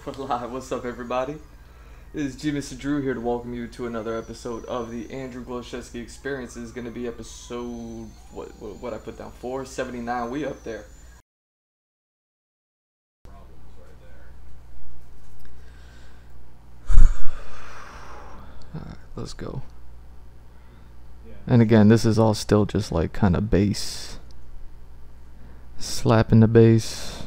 We're live. What's up, everybody? It is GMrDrew here to welcome you to another episode of the Andrew Glashevsky Experience. This is going to be episode, what I put down, 479. We up there. Alright, let's go. And again, this is all still just like kind of bass. Slapping the bass.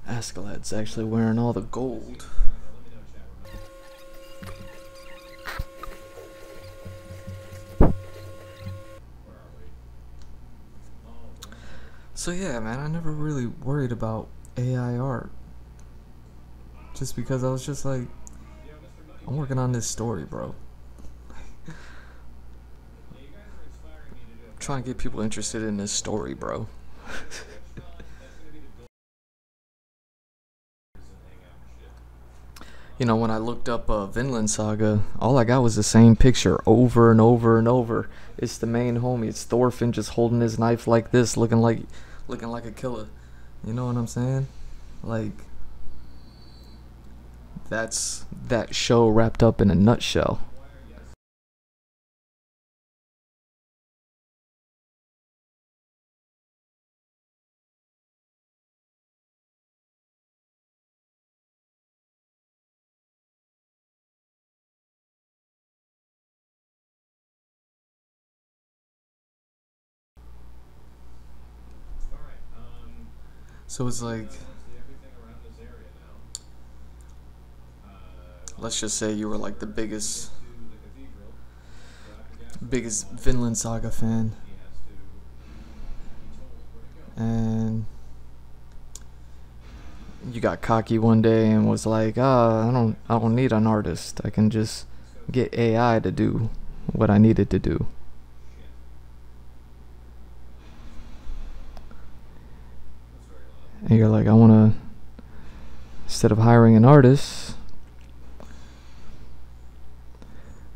Askeladd's actually wearing all the gold. So yeah, man, I never really worried about AI art. Just because I was just like, I'm working on this story, bro. I'm trying to get people interested in this story, bro. You know, when I looked up Vinland Saga, all I got was the same picture over and over and over. It's the main homie. It's Thorfinn just holding his knife like this, looking like a killer. You know what I'm saying? Like, that's that show wrapped up in a nutshell. So it's like, let's just say you were like the biggest Vinland Saga fan, and you got cocky one day and was like, I don't need an artist. I can just get AI to do what I needed to do. And you're like, instead of hiring an artist,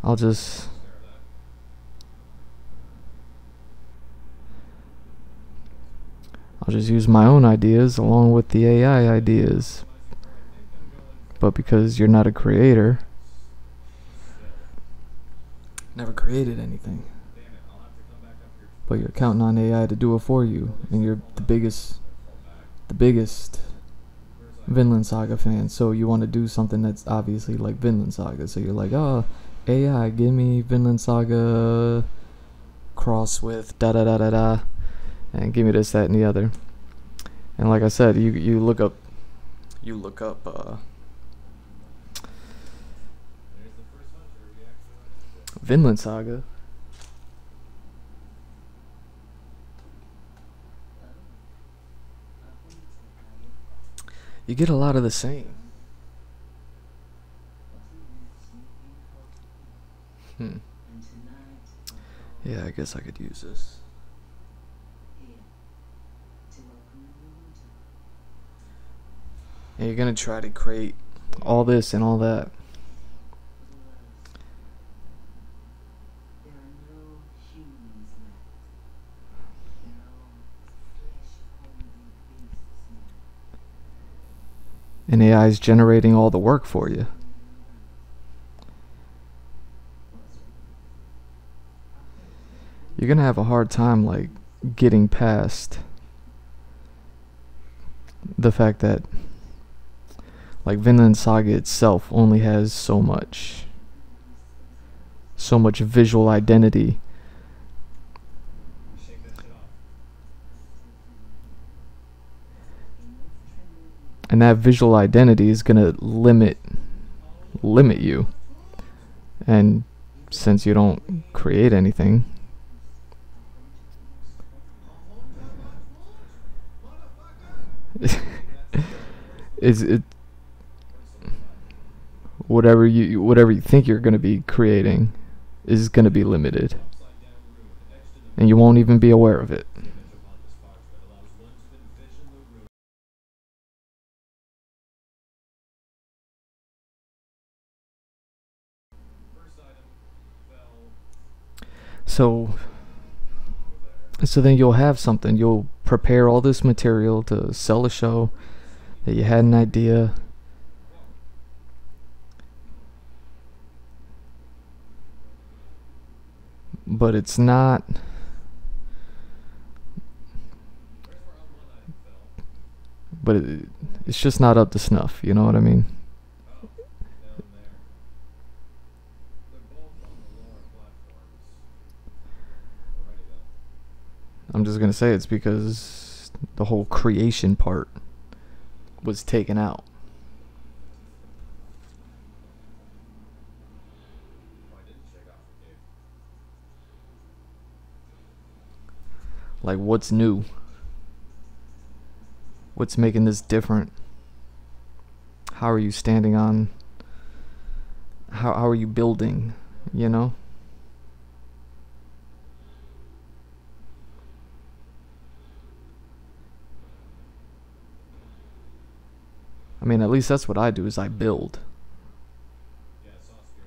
I'll just use my own ideas along with the AI ideas. But because you're not a creator, never created anything, but you're counting on AI to do it for you, and you're the biggest Vinland Saga fan, so you want to do something that's obviously like Vinland Saga. So you're like, oh, AI, give me Vinland Saga cross with da da da da da, and give me this, that, and the other. And like I said, you look up Vinland Saga. You get a lot of the same. Yeah, I guess I could use this. And you're gonna try to create all this and all that. And AI is generating all the work for you. You're gonna have a hard time like getting past the fact that like Vinland Saga itself only has so much visual identity. and that visual identity is gonna limit you. And since you don't create anything, is it whatever you think you're gonna be creating is gonna be limited, and you won't even be aware of it. So then you'll have something. You'll prepare all this material to sell a show that you had an idea. But it's not. But it's just not up to snuff. You know what I mean? I'm just gonna say it's because the whole creation part was taken out. Like, what's new? What's making this different? How are you standing on? How are you building? You know? I mean, at least that's what I do, is I build.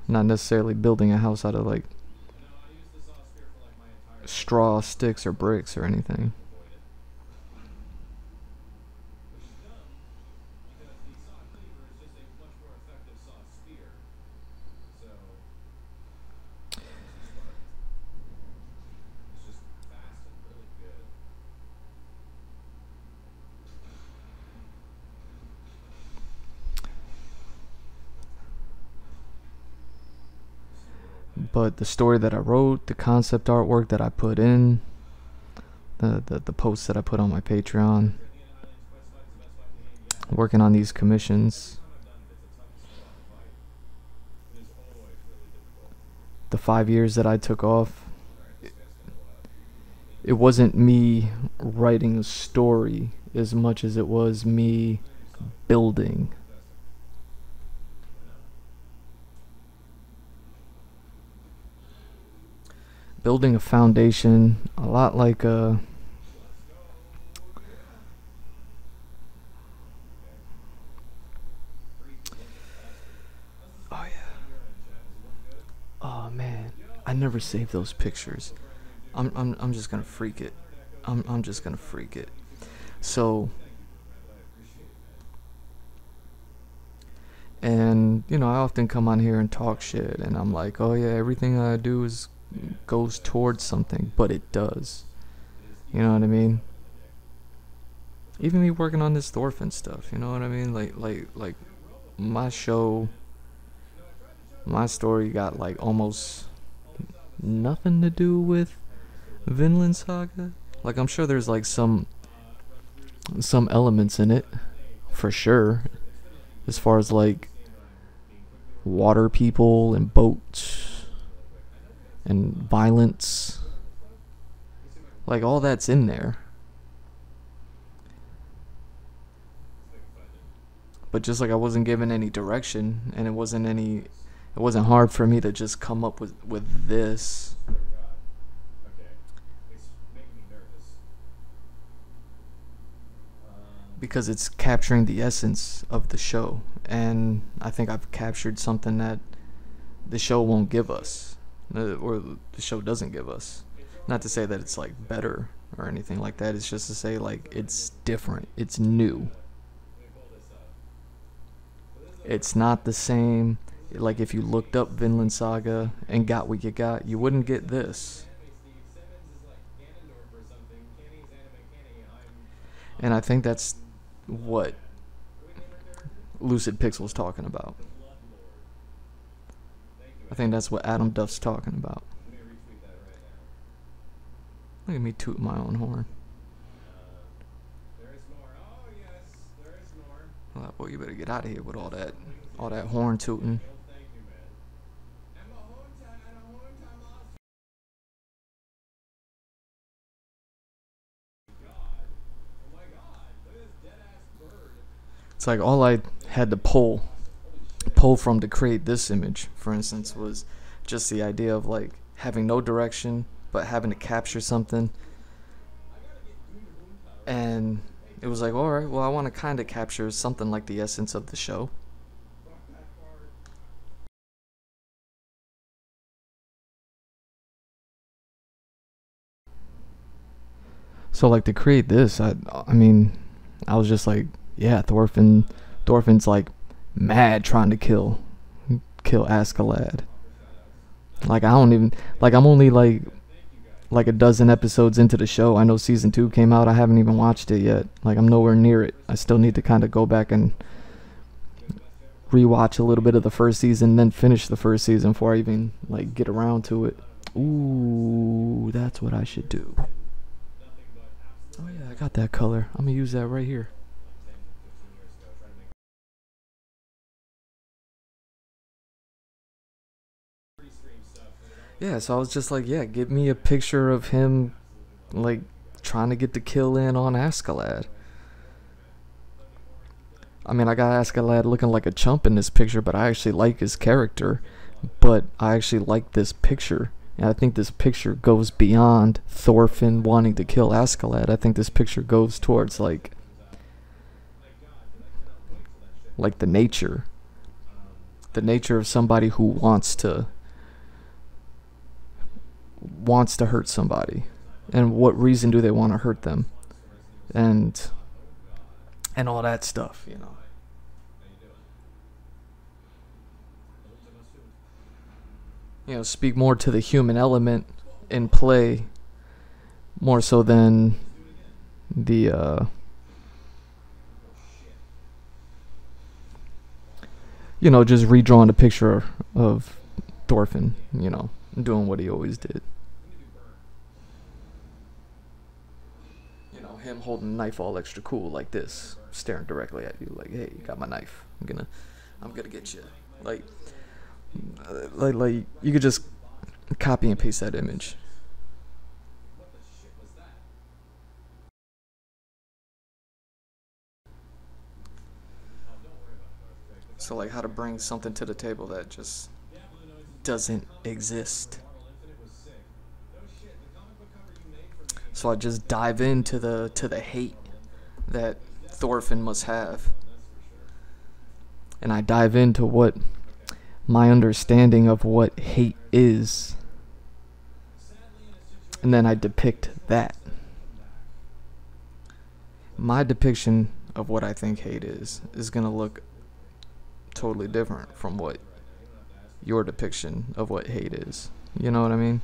Not necessarily building a house out of like straw, sticks, or bricks or anything. But the story that I wrote, the concept artwork that I put in, the posts that I put on my Patreon, working on these commissions, the 5 years that I took off, it wasn't me writing a story as much as it was me building. Building a foundation, a lot like a oh yeah. Oh man, I never saved those pictures. I'm just gonna freak it. I'm just gonna freak it. So, and you know, I often come on here and talk shit, and I'm like, oh yeah, everything I do goes towards something, but it does. You know what I mean? Even me working on this Thorfinn stuff, you know what I mean? Like my show, my story got like almost nothing to do with Vinland Saga. Like, I'm sure there's like some elements in it, for sure, as far as like water people and boats and violence. Like, all that's in there. But just like I wasn't given any direction, and it wasn't hard for me to just come up with this. Because it's capturing the essence of the show, and I think I've captured something that the show won't give us, or the show doesn't give us. Not to say that it's like better or anything like that, it's just to say like it's different, it's new. It's not the same. Like, if you looked up Vinland Saga and got what you got, you wouldn't get this. And I think that's what Lucid Pixel's talking about. I think that's what Adam Duff's talking about. Look at me toot my own horn. Boy, you better get out of here with all that horn tooting. It's like all I had to pull from to create this image, for instance, was just the idea of like having no direction but having to capture something. And it was like, alright, well, I want to kind of capture something like the essence of the show. So like to create this, I mean, I was just like, yeah, Thorfinn's like mad trying to kill Askeladd. Like I don't even like I'm only like a dozen episodes into the show. I know season 2 came out. I haven't even watched it yet. Like I'm nowhere near it. I still need to kind of go back and rewatch a little bit of the first season, then finish the first season before I even like get around to it. Ooh, that's what I should do. Oh yeah, I got that color. I'm gonna use that right here. Yeah, so I was just like, yeah, give me a picture of him like trying to get the kill in on Askeladd. I mean, I got Askeladd looking like a chump in this picture, but I actually like his character. But I actually like this picture. And I think this picture goes beyond Thorfinn wanting to kill Askeladd. I think this picture goes towards like the nature of somebody who wants to hurt somebody, and what reason do they want to hurt them, and all that stuff, you know. Speak more to the human element in play, more so than the just redrawing a picture of Thorfinn, doing what he always did. Him holding a knife all extra cool like this, staring directly at you like, hey, you got my knife. I'm gonna get you. Like you could just copy and paste that image. So like how to bring something to the table that just doesn't exist. So I just dive into the hate that Thorfinn must have. And I dive into what my understanding of what hate is. And then I depict that. My depiction of what I think hate is gonna look totally different from what your depiction of what hate is. You know what I mean?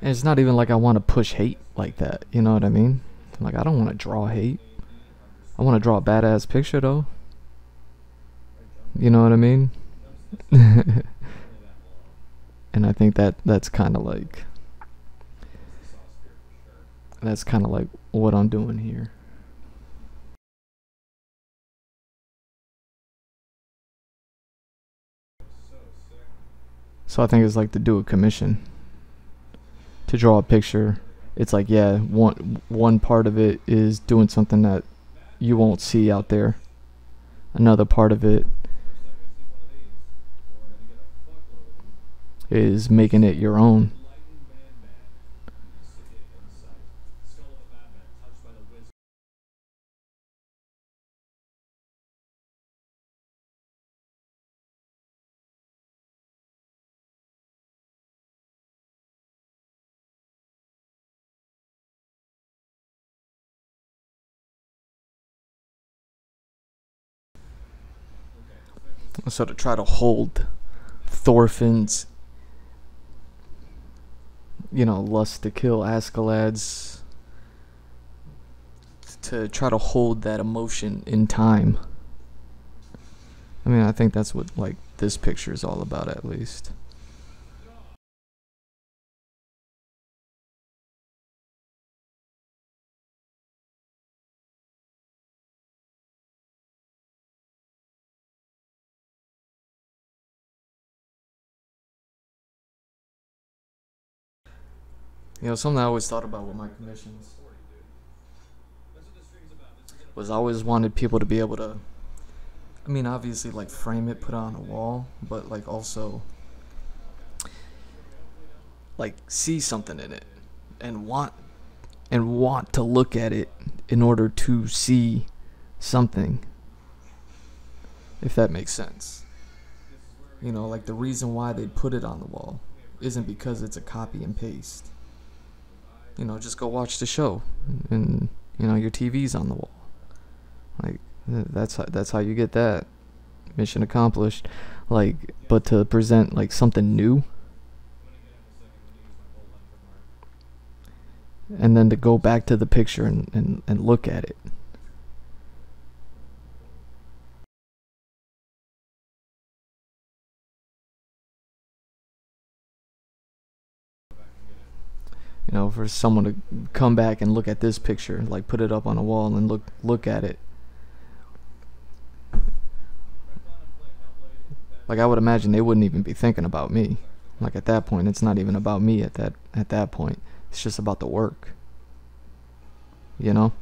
And it's not even like I want to push hate like that. You know what I mean? Like, I don't want to draw hate. I want to draw a badass picture, though. You know what I mean? And I think that's kind of like what I'm doing here. So I think it's like to do a commission, to draw a picture. It's like, yeah, one part of it is doing something that you won't see out there. Another part of it is making it your own. So to try to hold Thorfinn's, lust to kill Askeladd's, to try to hold that emotion in time. I mean, I think that's what like this picture is all about, at least. You know, something I always thought about with my commissions was I always wanted people to be able to, I mean, obviously, like, frame it, put it on a wall, but, like, also, like, see something in it and want to look at it in order to see something, if that makes sense. You know, like, the reason why they put it on the wall isn't because it's a copy and paste. You know, just go watch the show, and you know your TV's on the wall. Like, that's how you get that. Mission accomplished. Like, but to present like something new, and then to go back to the picture and look at it. You know, for someone to come back and look at this picture, like put it up on a wall and look at it. Like, I would imagine they wouldn't even be thinking about me. Like, at that point, it's not even about me at that point. It's just about the work. You know?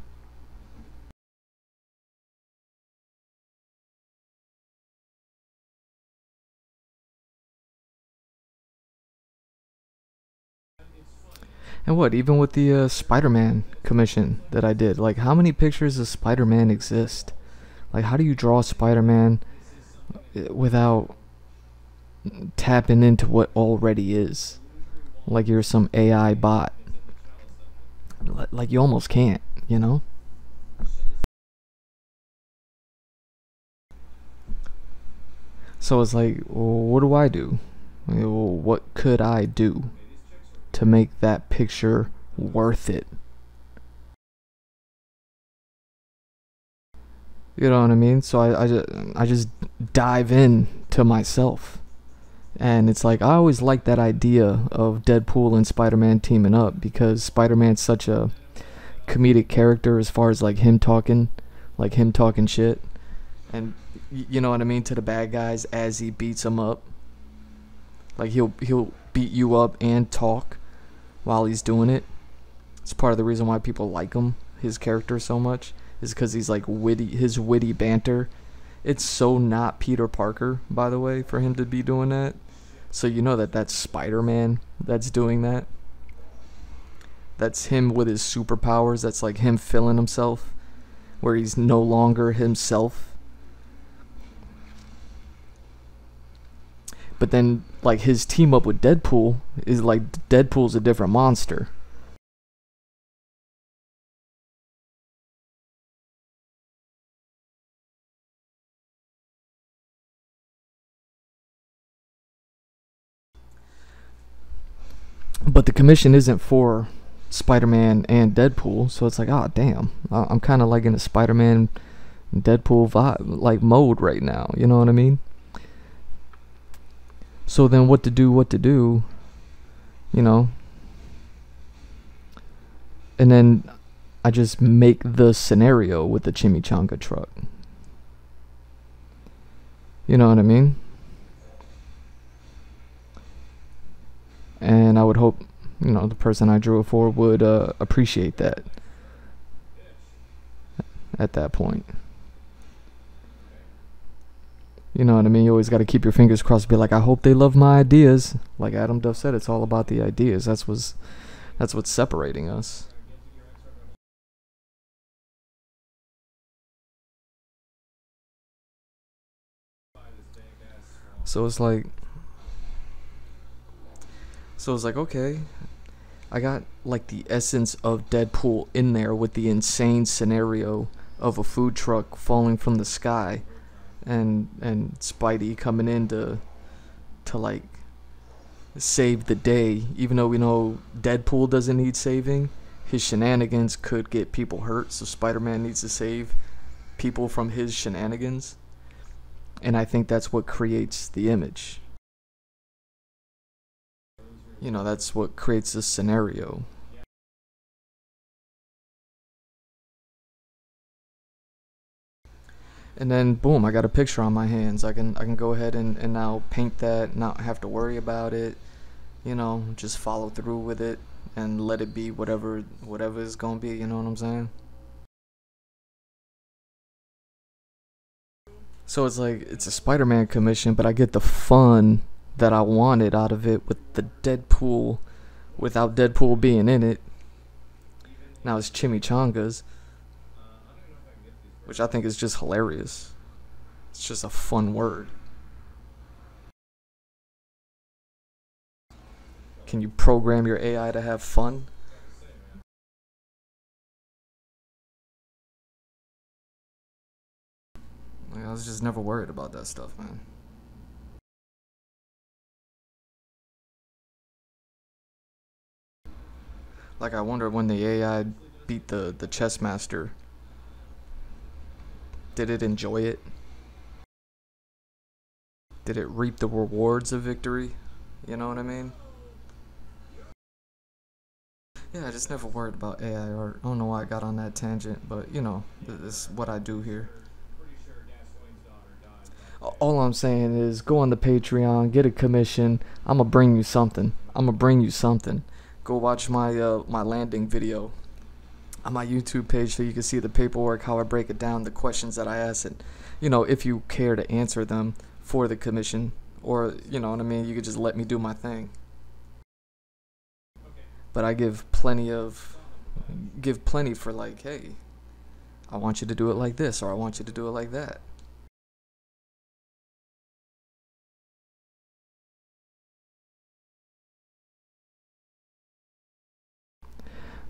And what, even with the Spider-Man commission that I did, like, how many pictures of Spider-Man exist? Like, how do you draw Spider-Man without tapping into what already is? Like you're some AI bot. Like, you almost can't, you know? So it's like, well, what do I do? Well, what could I do to make that picture worth it? You know what I mean? So I just dive in to myself. And it's like, I always liked that idea of Deadpool and Spider-Man teaming up, because Spider-Man's such a comedic character as far as like him talking shit, and you know what I mean, to the bad guys as he beats them up. Like, he'll beat you up and talk while he's doing it. It's part of the reason why people like him, his character, so much, is because he's like witty. His witty banter, it's so not Peter Parker, by the way, for him to be doing that. So you know that's Spider-Man that's doing that. That's him with his superpowers. That's like him filling himself, where he's no longer himself. But then, like, his team up with Deadpool is like, Deadpool's a different monster. But the commission isn't for Spider-Man and Deadpool, so it's like, ah, damn, I'm kind of like in a Spider-Man Deadpool vibe, like, mode right now. You know what I mean? So then, what to do? You know? And then I just make the scenario with the chimichanga truck. You know what I mean? And I would hope, you know, the person I drew it for would appreciate that at that point. You know what I mean? You always got to keep your fingers crossed. Be like, I hope they love my ideas. Like Adam Duff said, it's all about the ideas. That's what's separating us. So it's like, okay, I got like the essence of Deadpool in there with the insane scenario of a food truck falling from the sky, and Spidey coming in to like save the day. Even though we know Deadpool doesn't need saving, his shenanigans could get people hurt, so Spider-Man needs to save people from his shenanigans. And I think that's what creates the image. You know, that's what creates this scenario. And then boom, I got a picture on my hands. I can go ahead and now paint that, not have to worry about it, you know, just follow through with it, and let it be whatever it's gonna be, you know what I'm saying? So it's like it's a Spider-Man commission, but I get the fun that I wanted out of it with the Deadpool without Deadpool being in it. Now it's chimichangas, which I think is just hilarious. It's just a fun word. Can you program your AI to have fun? Like, I was just never worried about that stuff, man. Like, I wonder when the AI beat the chess master, did it enjoy it? Did it reap the rewards of victory? You know what I mean? Yeah, I just never worried about AI art. I don't know why I got on that tangent, but you know, this is what I do here. All I'm saying is go on the Patreon, get a commission. I'ma bring you something. I'ma bring you something. Go watch my landing video on my YouTube page so you can see the paperwork, how I break it down, the questions that I ask, and you know, if you care to answer them for the commission, or you know what I mean, you could just let me do my thing. But I give plenty for like, hey, I want you to do it like this, or I want you to do it like that.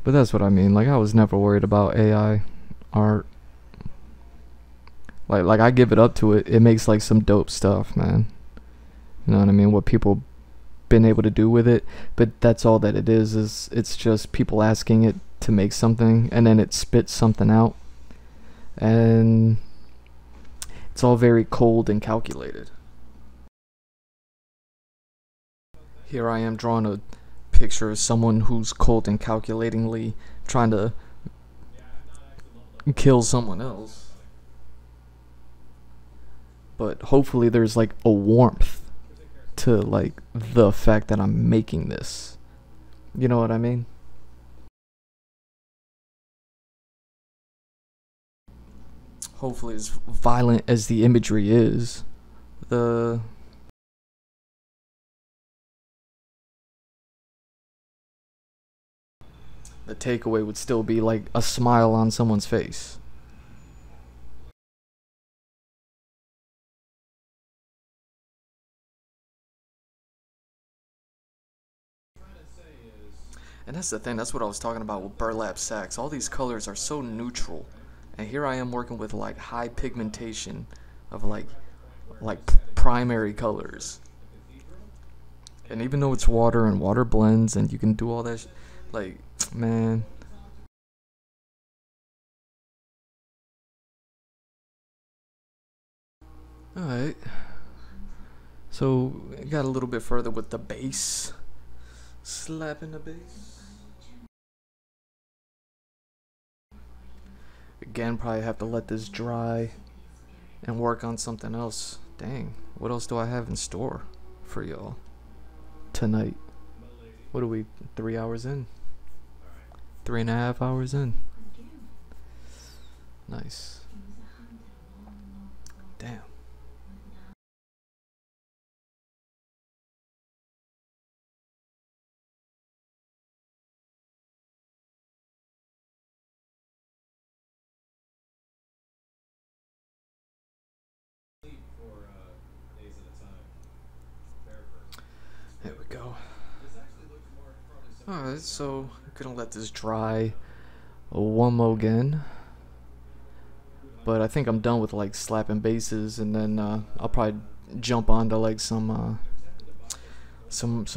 But that's what I mean. Like, I was never worried about AI art. Like I give it up to it. It makes like some dope stuff, man. You know what I mean? What people been able to do with it, but that's all that it is it's just people asking it to make something, and then it spits something out, and it's all very cold and calculated. Here I am drawing a picture of someone who's cold and calculatingly trying to kill someone else, but hopefully there's like a warmth to like the fact that I'm making this. You know what I mean? Hopefully as violent as the imagery is, the takeaway would still be like a smile on someone's face. And that's the thing, that's what I was talking about with burlap sacks. All these colors are so neutral. And here I am working with like high pigmentation of like primary colors. And even though it's water and water blends and you can do all that like, man. Alright. So, got a little bit further with the base. Slapping the base. Again, probably have to let this dry and work on something else. Dang, what else do I have in store for y'all tonight? What are we, 3 hours in? 3.5 hours in. Nice. Damn. There we go. Alright, so I'm gonna let this dry one more again. But I think I'm done with like slapping bases, and then I'll probably jump onto like some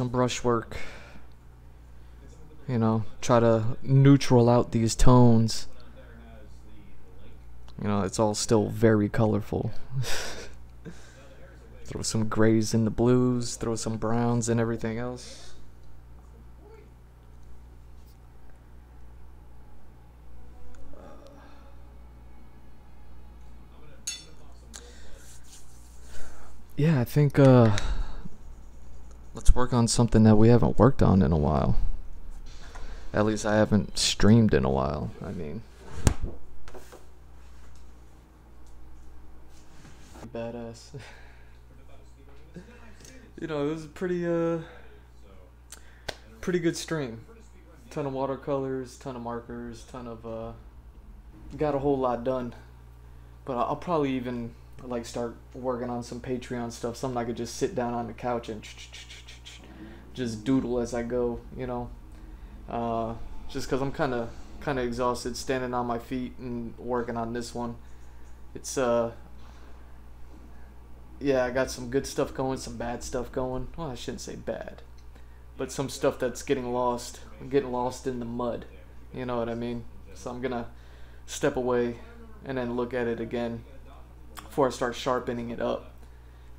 brushwork. You know, try to neutral out these tones. You know, it's all still very colorful. Throw some grays in the blues, throw some browns and everything else. Yeah, I think let's work on something that we haven't worked on in a while. At least I haven't streamed in a while. I mean, badass. You know, it was a pretty good stream. Ton of watercolors, ton of markers, ton of got a whole lot done. But I'll probably even like start working on some Patreon stuff, something I could just sit down on the couch and just doodle as I go, you know. Just because I'm kind of exhausted standing on my feet and working on this one. It's yeah, I got some good stuff going, some bad stuff going. Well, I shouldn't say bad, but some stuff that's getting lost. I'm getting lost in the mud, you know what I mean? So I'm gonna step away and then look at it again before I start sharpening it up,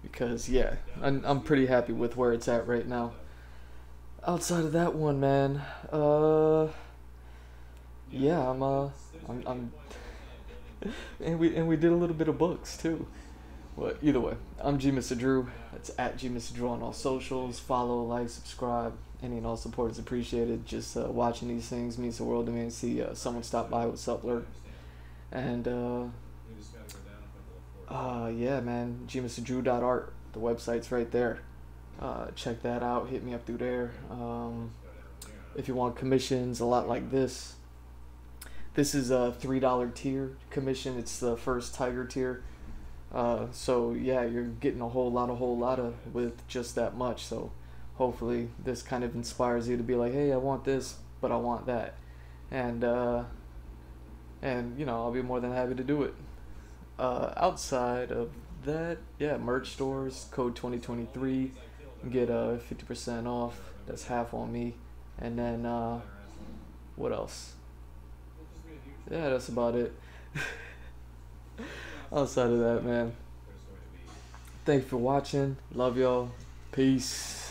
because yeah, I'm pretty happy with where it's at right now. Outside of that one, man, yeah, I'm and we did a little bit of books too. But either way, I'm GMrDrew. That's at GMrDrew on all socials. Follow, like, subscribe. Any and all support is appreciated. Just watching these things means the world to me. See someone stop by. What's up, Lurk? And yeah, man, GMrDrew.art. The website's right there. Check that out. Hit me up through there. If you want commissions, a lot like this. This is a $3 tier commission. It's the first Tiger tier. So yeah, you're getting a whole lot of with just that much. So hopefully this kind of inspires you to be like, hey, I want this, but I want that, and you know, I'll be more than happy to do it. Outside of that, yeah, merch stores, code 2023, get 50% off. That's half on me. And then what else? Yeah, that's about it. Outside of that, man, thanks for watching. Love y'all. Peace.